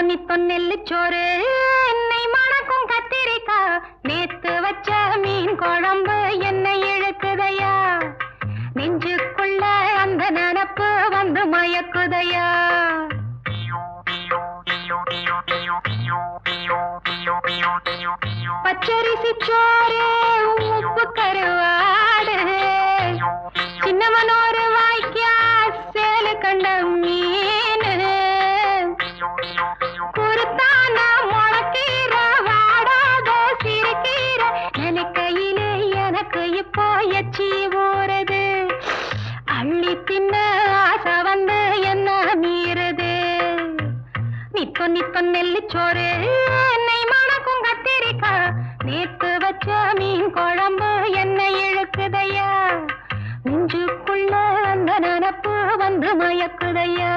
நித்தோ நெல்லுச்சோறு என்னை மணக்கும் கத்திரிக்கா நேத்து வச்ச மீன் குழம்பு என்னை இழுக்குதையா நெஞ்சுக்குள்ள அந்த நினப்பு வந்து மயக்குதையா பச்சரிசி சோறு உப்பு கருவாடு சின்னவனோரு வாய்க்கா சேலு கண்ட மீன் குருத்தான முளக்கீர வாடாத சிறுகீர நினைக்கையிலே எனக்கு இப்போ எச்சி ஊறுது அள்ளி தின்ன ஆசை வந்து என்ன மீறுது நித்தோ நெல்லுச்சோறு என்னை மணக்கும் கத்திரிக்கா நேத்து வச்ச மீன் குழம்பு என்னை இழுக்குதையா நெஞ்சுக்குள்ள அந்த நினப்பு வந்து மயக்குதையா